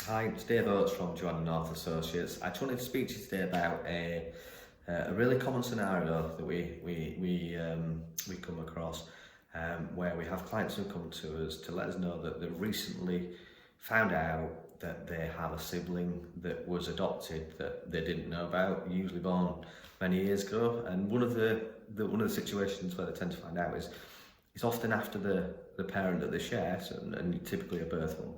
Hi, it's Dave Oates from Joanna North Associates. I just wanted to speak to you today about a really common scenario that we come across, where we have clients who come to us to let us know that they recently found out that they have a sibling that was adopted that they didn't know about, usually born many years ago. And one of the situations where they tend to find out is it's often after the parent that they share, and typically a birth mum,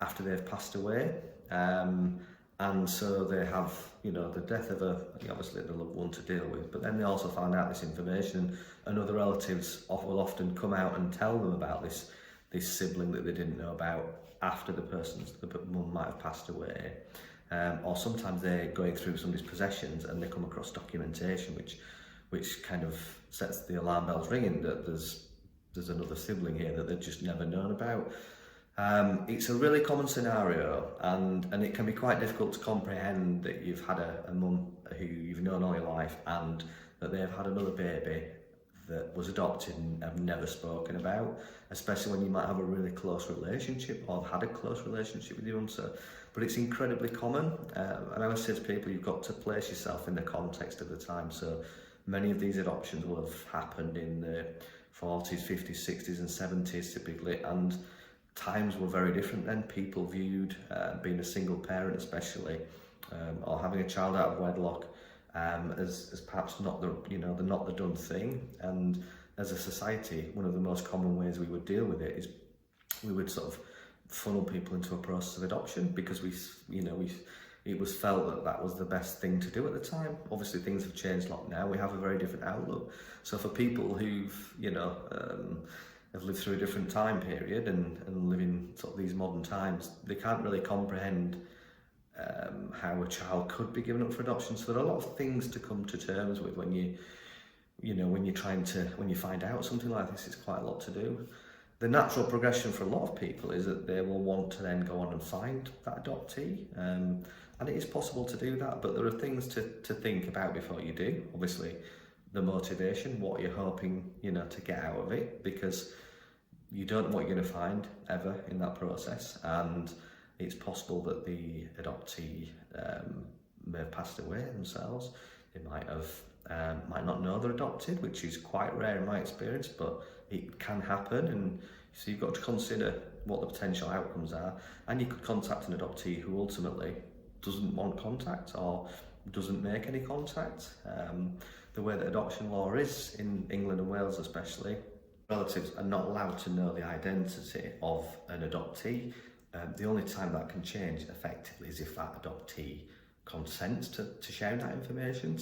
after they've passed away, and so they have, the death of obviously the loved one to deal with, but then they also find out this information, and other relatives will often come out and tell them about this sibling that they didn't know about after the mum might have passed away, or sometimes they're going through somebody's possessions and they come across documentation which kind of sets the alarm bells ringing that there's another sibling here that they've just never known about. It's a really common scenario, and it can be quite difficult to comprehend that you've had a mum who you've known all your life and that they've had another baby that was adopted and have never spoken about, especially when you might have a really close relationship or have had a close relationship with your mum. But it's incredibly common, and I always say to people, you've got to place yourself in the context of the time. So many of these adoptions will have happened in the 40s, 50s, 60s and 70s typically, and times were very different then. People viewed being a single parent especially, or having a child out of wedlock, as perhaps not the done thing. And as a society, one of the most common ways we would deal with it is we would sort of funnel people into a process of adoption, because it was felt that was the best thing to do at the time. Obviously things have changed a lot now. We have a very different outlook. So for people who've have lived through a different time period and live in sort of these modern times, they can't really comprehend how a child could be given up for adoption. So there are a lot of things to come to terms with when you find out something like this. It's quite a lot to do. The natural progression for a lot of people is that they will want to then go on and find that adoptee, and it is possible to do that, but there are things to think about before you do. Obviously the motivation, what you're hoping to get out of it, because you don't know what you're going to find ever in that process, and it's possible that the adoptee may have passed away themselves. They might not know they're adopted, which is quite rare in my experience, but it can happen. And so you've got to consider what the potential outcomes are, and you could contact an adoptee who ultimately doesn't want contact or doesn't make any contact. The way that adoption law is in England and Wales especially, relatives are not allowed to know the identity of an adoptee. The only time that can change effectively is if that adoptee consents to sharing that information.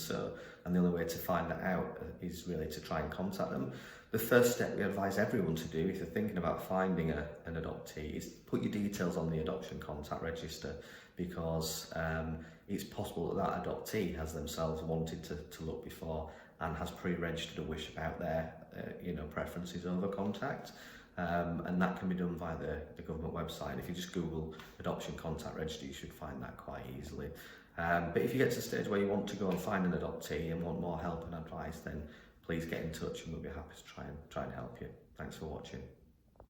And the only way to find that out is really to try and contact them. The first step we advise everyone to do if you're thinking about finding an adoptee is put your details on the adoption contact register, because it's possible that adoptee has themselves wanted to look before and has pre-registered a wish about their preferences over contact, and that can be done via the government website. If you just Google adoption contact register, you should find that quite easily. But if you get to a stage where you want to go and find an adoptee and want more help and advice, then please get in touch and we'll be happy to try and help you. Thanks for watching.